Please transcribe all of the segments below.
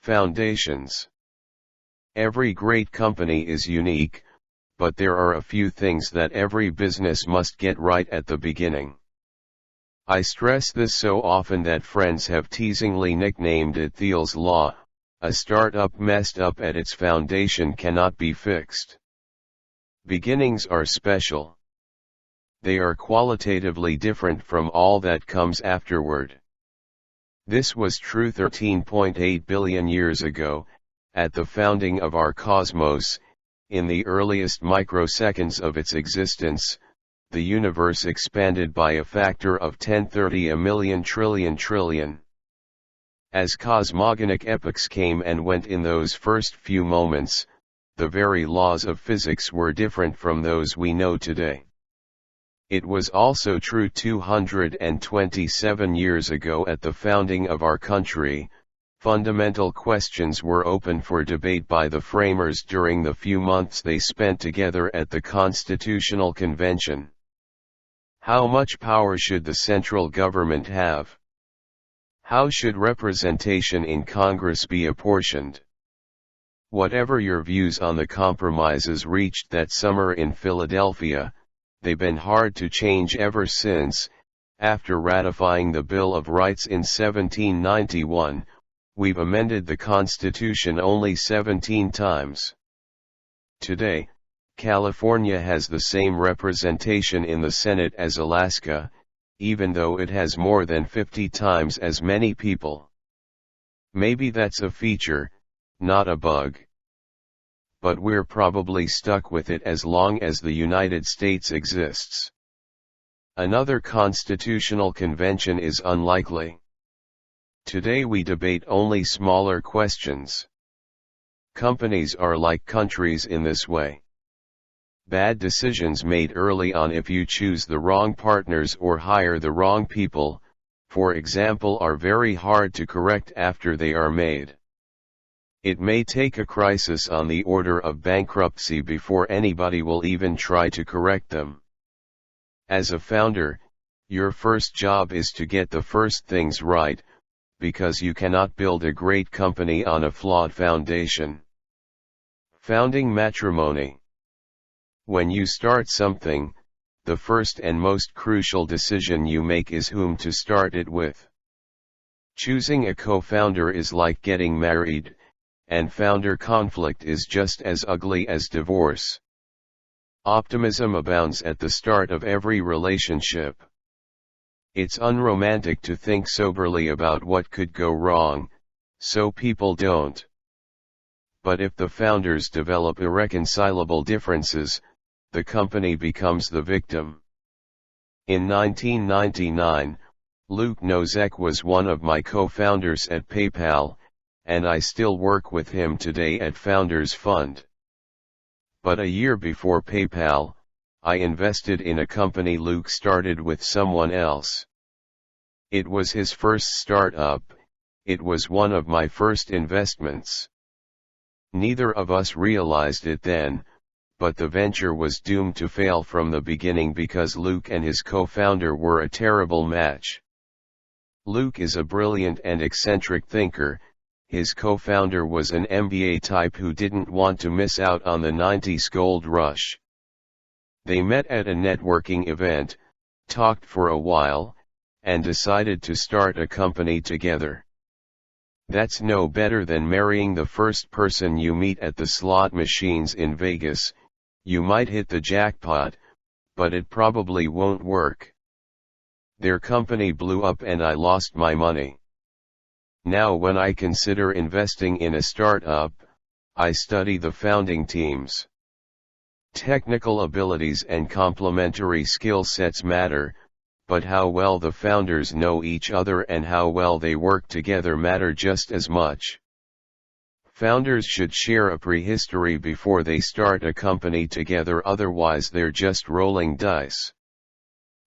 Foundations. Every great company is unique, but there are a few things that every business must get right at the beginning. I stress this so often that friends have teasingly nicknamed it Thiel's Law. A startup messed up at its foundation cannot be fixed. Beginnings are special. They are qualitatively different from all that comes afterward. This was true 13.8 billion years ago, at the founding of our cosmos. In the earliest microseconds of its existence, the universe expanded by a factor of 1030 a million trillion. As cosmogonic epochs came and went in those first few moments, the very laws of physics were different from those we know today. It was also true 227 years ago at the founding of our country. Fundamental questions were open for debate by the framers during the few months they spent together at the Constitutional Convention. How much power should the central government have? How should representation in Congress be apportioned? Whatever your views on the compromises reached that summer in Philadelphia, they've been hard to change ever since. After ratifying the Bill of Rights in 1791, we've amended the Constitution only 17 times. Today, California has the same representation in the Senate as Alaska, even though it has more than 50 times as many people. Maybe that's a feature, not a bug. But we're probably stuck with it as long as the United States exists. Another constitutional convention is unlikely. Today we debate only smaller questions. Companies are like countries in this way. Bad decisions made early on if you choose the wrong partners or hire the wrong people, for example, are very hard to correct after they are made. It may take a crisis on the order of bankruptcy before anybody will even try to correct them. As a founder, your first job is to get the first things right, because you cannot build a great company on a flawed foundation. Founding matrimony. When you start something, the first and most crucial decision you make is whom to start it with. Choosing a co-founder is like getting married, and founder conflict is just as ugly as divorce. Optimism abounds at the start of every relationship. It's unromantic to think soberly about what could go wrong, so people don't. But if the founders develop irreconcilable differences, the company becomes the victim. In 1999, Luke Nozek was one of my co-founders at PayPal, and I still work with him today at Founders Fund. But a year before PayPal, I invested in a company Luke started with someone else. It was his first startup. It was one of my first investments. Neither of us realized it then, but the venture was doomed to fail from the beginning because Luke and his co-founder were a terrible match. Luke is a brilliant and eccentric thinker. His co-founder was an MBA type who didn't want to miss out on the 90s gold rush. They met at a networking event, talked for a while, and decided to start a company together. That's no better than marrying the first person you meet at the slot machines in Vegas. You might hit the jackpot, but it probably won't work. Their company blew up and I lost my money. Now when I consider investing in a startup, I study the founding teams. Technical abilities and complementary skill sets matter, but how well the founders know each other and how well they work together matter just as much. Founders should share a prehistory before they start a company together, otherwise they're just rolling dice.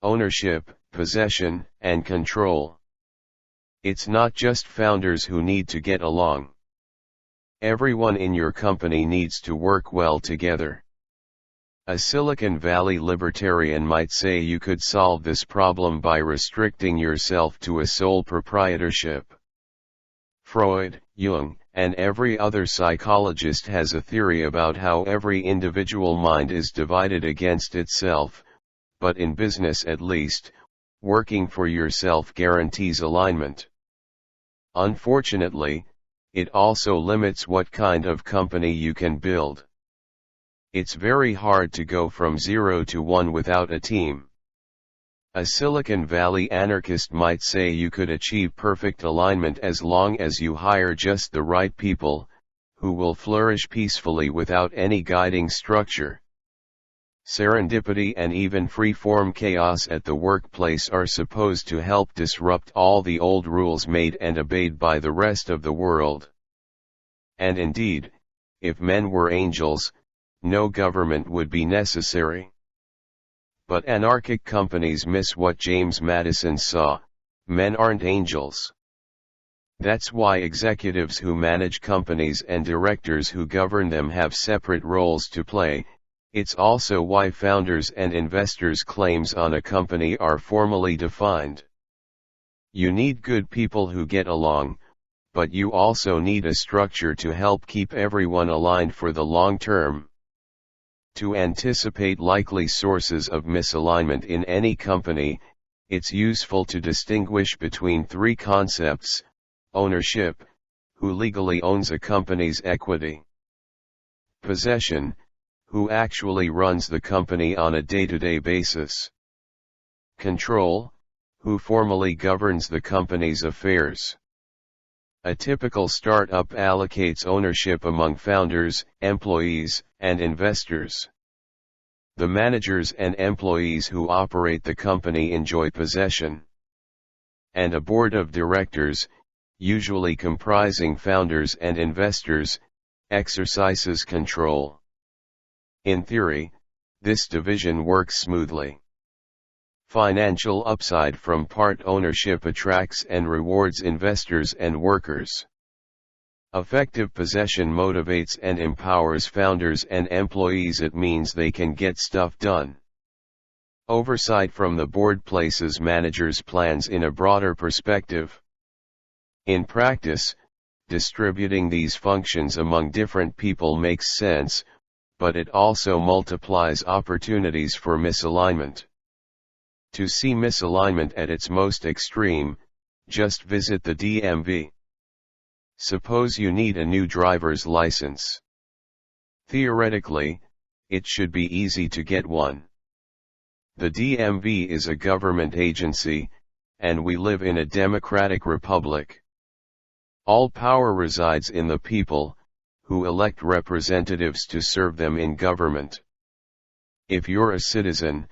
Ownership, possession, and control. It's not just founders who need to get along. Everyone in your company needs to work well together. A Silicon Valley libertarian might say you could solve this problem by restricting yourself to a sole proprietorship. Freud, Jung, and every other psychologist has a theory about how every individual mind is divided against itself, but in business at least, working for yourself guarantees alignment. Unfortunately, it also limits what kind of company you can build. It's very hard to go from 0 to 1 without a team. A Silicon Valley anarchist might say you could achieve perfect alignment as long as you hire just the right people, who will flourish peacefully without any guiding structure. Serendipity and even free-form chaos at the workplace are supposed to help disrupt all the old rules made and obeyed by the rest of the world. And indeed, if men were angels, no government would be necessary. But anarchic companies miss what James Madison saw: men aren't angels. That's why executives who manage companies and directors who govern them have separate roles to play. It's also why founders and investors' claims on a company are formally defined. You need good people who get along, but you also need a structure to help keep everyone aligned for the long term. To anticipate likely sources of misalignment in any company, it's useful to distinguish between three concepts: ownership, who legally owns a company's equity; possession, who actually runs the company on a day-to-day basis; control, who formally governs the company's affairs. A typical startup allocates ownership among founders, employees, and investors. The managers and employees who operate the company enjoy possession. And a board of directors, usually comprising founders and investors, exercises control. In theory, this division works smoothly. Financial upside from part ownership attracts and rewards investors and workers. Effective possession motivates and empowers founders and employees. It means they can get stuff done. Oversight from the board places managers' plans in a broader perspective. In practice, distributing these functions among different people makes sense, but it also multiplies opportunities for misalignment. To see misalignment at its most extreme, just visit the DMV. Suppose you need a new driver's license. Theoretically, it should be easy to get one. The DMV is a government agency, and we live in a democratic republic. All power resides in the people, who elect representatives to serve them in government. If you're a citizen,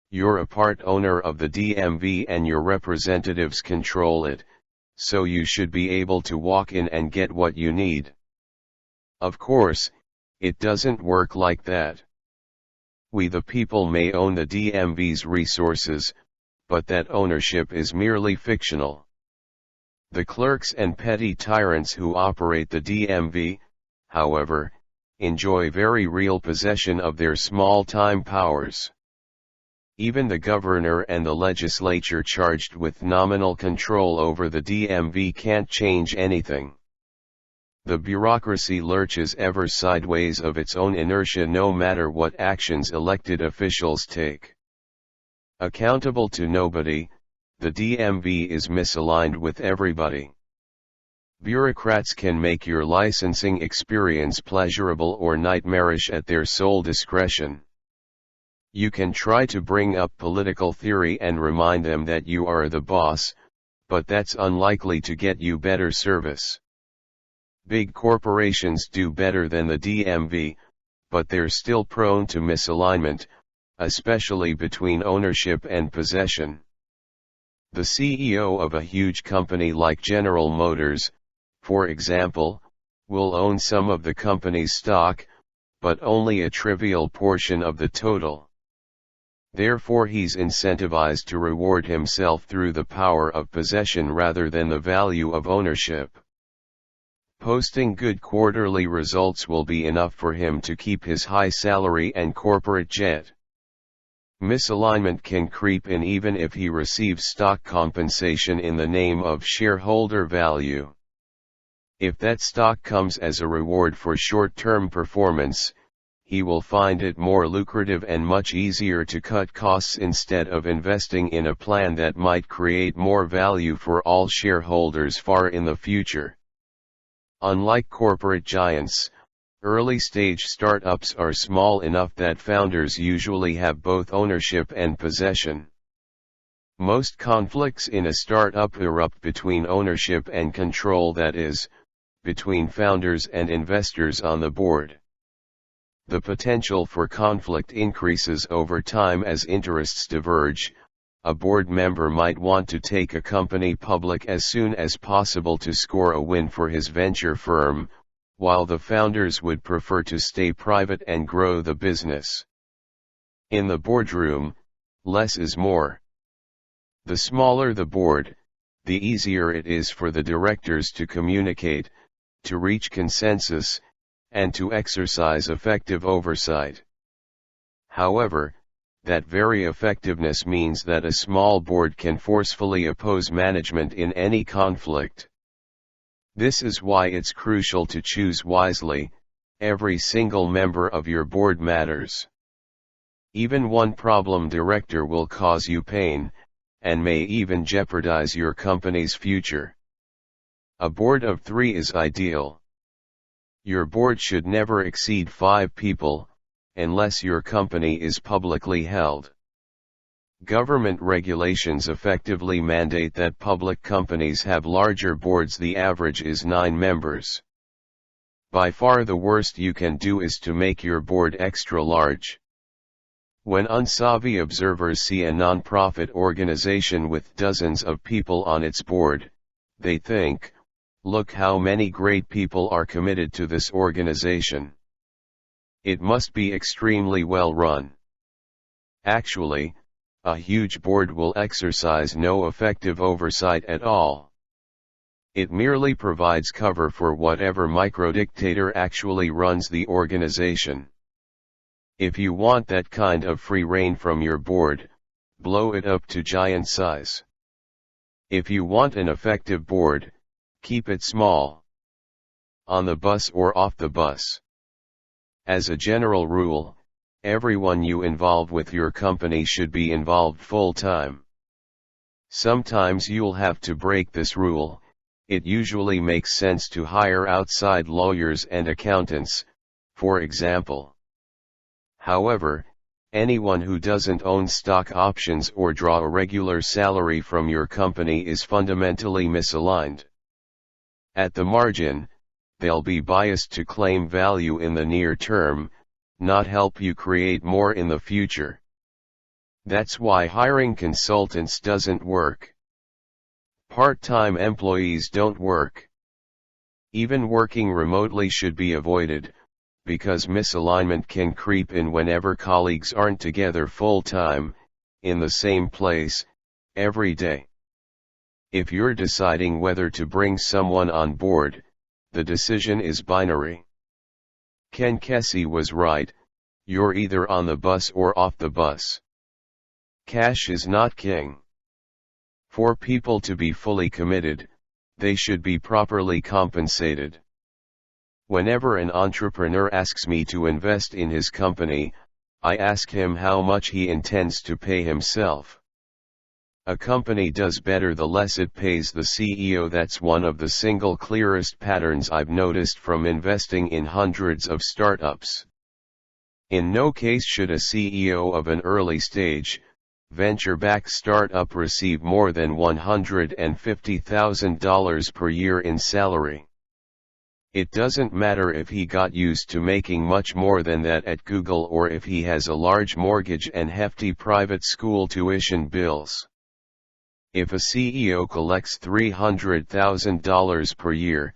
you're a part owner of the DMV and your representatives control it, so you should be able to walk in and get what you need. Of course, it doesn't work like that. We the people may own the DMV's resources, but that ownership is merely fictional. The clerks and petty tyrants who operate the DMV, however, enjoy very real possession of their small-time powers. Even the governor and the legislature charged with nominal control over the DMV can't change anything. The bureaucracy lurches ever sideways of its own inertia no matter what actions elected officials take. Accountable to nobody, the DMV is misaligned with everybody. Bureaucrats can make your licensing experience pleasurable or nightmarish at their sole discretion. You can try to bring up political theory and remind them that you are the boss, but that's unlikely to get you better service. Big corporations do better than the DMV, but they're still prone to misalignment, especially between ownership and possession. The CEO of a huge company like General Motors, for example, will own some of the company's stock, but only a trivial portion of the total. Therefore he's incentivized to reward himself through the power of possession rather than the value of ownership. Posting good quarterly results will be enough for him to keep his high salary and corporate jet. Misalignment can creep in even if he receives stock compensation in the name of shareholder value. If that stock comes as a reward for short-term performance, he will find it more lucrative and much easier to cut costs instead of investing in a plan that might create more value for all shareholders far in the future. Unlike corporate giants, early-stage startups are small enough that founders usually have both ownership and possession. Most conflicts in a startup erupt between ownership and control, that is, between founders and investors on the board. The potential for conflict increases over time as interests diverge. A board member might want to take a company public as soon as possible to score a win for his venture firm, while the founders would prefer to stay private and grow the business. In the boardroom, less is more. The smaller the board, the easier it is for the directors to communicate, to reach consensus, and to exercise effective oversight. However, that very effectiveness means that a small board can forcefully oppose management in any conflict. This is why it's crucial to choose wisely. Every single member of your board matters. Even one problem director will cause you pain, and may even jeopardize your company's future. A board of 3 is ideal. Your board should never exceed 5 people, unless your company is publicly held. Government regulations effectively mandate that public companies have larger boards. The average is 9 members. By far the worst you can do is to make your board extra large. When unsavvy observers see a non-profit organization with dozens of people on its board, they think, "Look how many great people are committed to this organization. It must be extremely well run." Actually, a huge board will exercise no effective oversight at all. It merely provides cover for whatever microdictator actually runs the organization. If you want that kind of free rein from your board, blow it up to giant size. If you want an effective board, keep it small. On the bus or off the bus. As a general rule, everyone you involve with your company should be involved full-time. Sometimes you'll have to break this rule. It usually makes sense to hire outside lawyers and accountants, for example. However, anyone who doesn't own stock options or draw a regular salary from your company is fundamentally misaligned. At the margin, they'll be biased to claim value in the near term, not help you create more in the future. That's why hiring consultants doesn't work. Part-time employees don't work. Even working remotely should be avoided, because misalignment can creep in whenever colleagues aren't together full-time, in the same place, every day. If you're deciding whether to bring someone on board, the decision is binary. Ken Kesey was right, you're either on the bus or off the bus. Cash is not king. For people to be fully committed, they should be properly compensated. Whenever an entrepreneur asks me to invest in his company, I ask him how much he intends to pay himself. A company does better the less it pays the CEO. That's one of the single clearest patterns I've noticed from investing in hundreds of startups. In no case should a CEO of an early-stage, venture-backed startup receive more than $150,000 per year in salary. It doesn't matter if he got used to making much more than that at Google or if he has a large mortgage and hefty private school tuition bills. If a CEO collects $300,000 per year,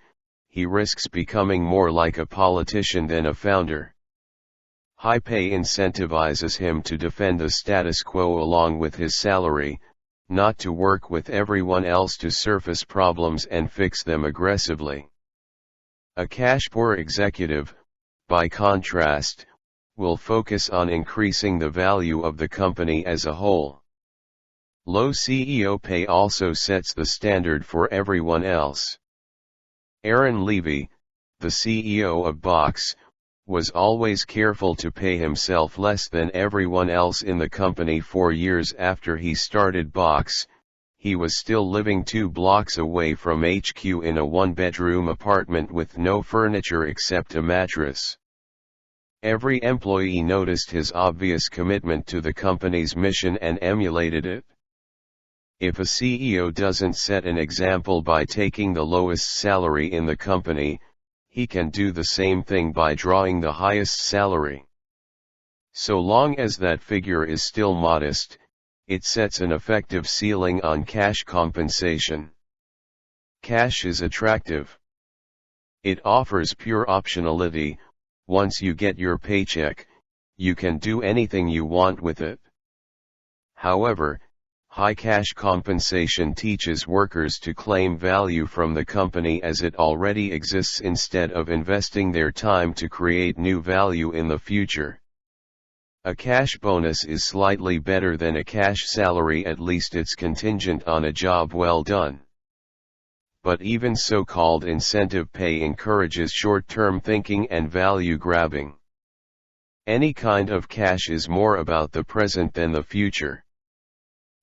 he risks becoming more like a politician than a founder. High pay incentivizes him to defend the status quo along with his salary, not to work with everyone else to surface problems and fix them aggressively. A cash-poor executive, by contrast, will focus on increasing the value of the company as a whole. Low CEO pay also sets the standard for everyone else. Aaron Levy, the CEO of Box, was always careful to pay himself less than everyone else in the company. 4 years after he started Box, he was still living 2 blocks away from HQ in a 1-bedroom apartment with no furniture except a mattress. Every employee noticed his obvious commitment to the company's mission and emulated it. If a CEO doesn't set an example by taking the lowest salary in the company, he can do the same thing by drawing the highest salary. So long as that figure is still modest, it sets an effective ceiling on cash compensation. Cash is attractive. It offers pure optionality. Once you get your paycheck, you can do anything you want with it. However, high cash compensation teaches workers to claim value from the company as it already exists instead of investing their time to create new value in the future. A cash bonus is slightly better than a cash salary, at least it's contingent on a job well done. But even so-called incentive pay encourages short-term thinking and value grabbing. Any kind of cash is more about the present than the future.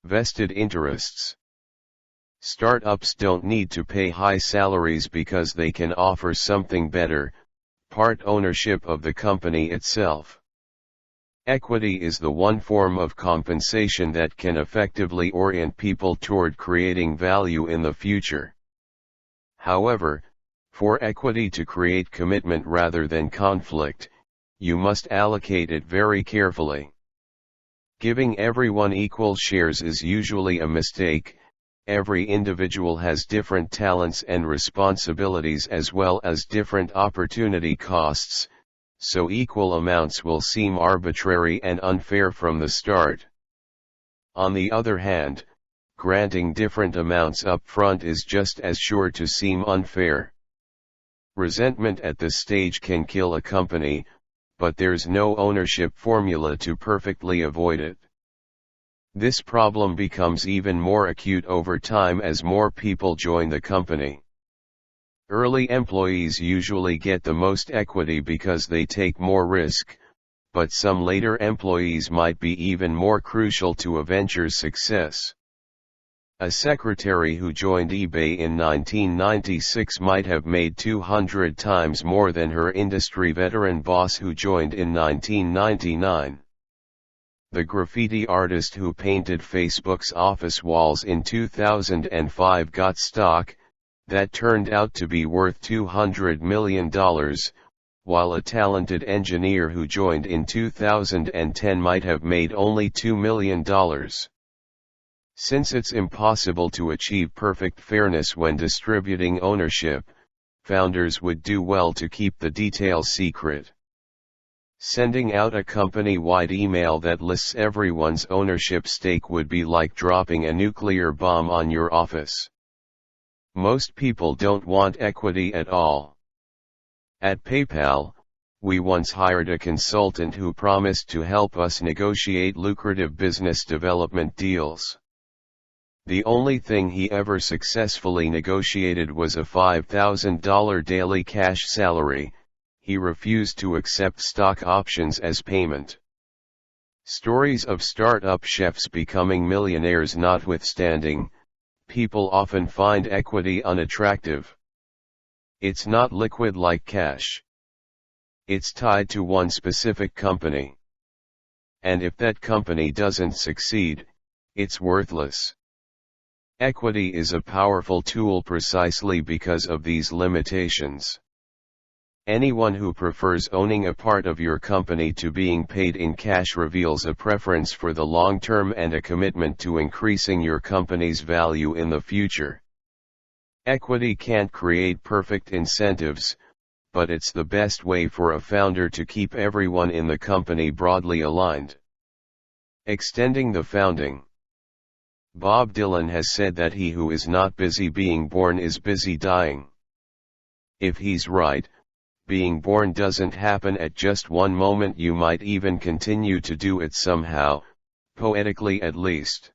Vested interests. Startups don't need to pay high salaries because they can offer something better: part ownership of the company itself. Equity is the one form of compensation that can effectively orient people toward creating value in the future. However, for equity to create commitment rather than conflict, you must allocate it very carefully. Giving everyone equal shares is usually a mistake. Every individual has different talents and responsibilities as well as different opportunity costs, so equal amounts will seem arbitrary and unfair from the start. On the other hand, granting different amounts up front is just as sure to seem unfair. Resentment at this stage can kill a company, but there's no ownership formula to perfectly avoid it. This problem becomes even more acute over time as more people join the company. Early employees usually get the most equity because they take more risk, but some later employees might be even more crucial to a venture's success. A secretary who joined eBay in 1996 might have made 200 times more than her industry veteran boss who joined in 1999. The graffiti artist who painted Facebook's office walls in 2005 got stock that turned out to be worth $200 million, while a talented engineer who joined in 2010 might have made only $2 million. Since it's impossible to achieve perfect fairness when distributing ownership, founders would do well to keep the details secret. Sending out a company-wide email that lists everyone's ownership stake would be like dropping a nuclear bomb on your office. Most people don't want equity at all. At PayPal, we once hired a consultant who promised to help us negotiate lucrative business development deals. The only thing he ever successfully negotiated was a $5,000 daily cash salary. He refused to accept stock options as payment. Stories of startup chefs becoming millionaires notwithstanding, people often find equity unattractive. It's not liquid like cash. It's tied to one specific company. And if that company doesn't succeed, it's worthless. Equity is a powerful tool precisely because of these limitations. Anyone who prefers owning a part of your company to being paid in cash reveals a preference for the long term and a commitment to increasing your company's value in the future. Equity can't create perfect incentives, but it's the best way for a founder to keep everyone in the company broadly aligned. Extending the founding. Bob Dylan has said that he who is not busy being born is busy dying. If he's right, being born doesn't happen at just one moment. You might even continue to do it somehow, poetically at least.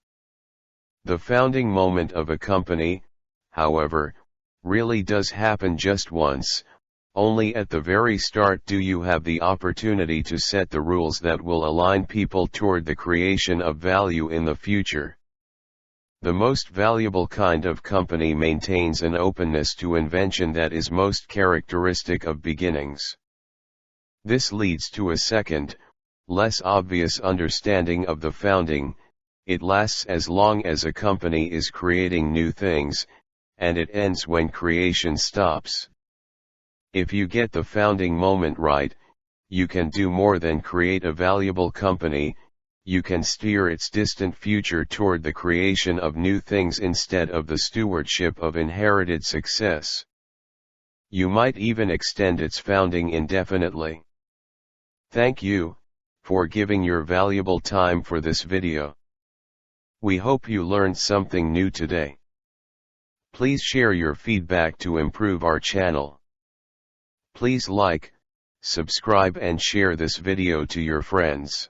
The founding moment of a company, however, really does happen just once. Only at the very start do you have the opportunity to set the rules that will align people toward the creation of value in the future. The most valuable kind of company maintains an openness to invention that is most characteristic of beginnings. This leads to a second, less obvious understanding of the founding. It lasts as long as a company is creating new things, and it ends when creation stops. If you get the founding moment right, you can do more than create a valuable company, you can steer its distant future toward the creation of new things instead of the stewardship of inherited success. You might even extend its founding indefinitely. Thank you for giving your valuable time for this video. We hope you learned something new today. Please share your feedback to improve our channel. Please like, subscribe and share this video to your friends.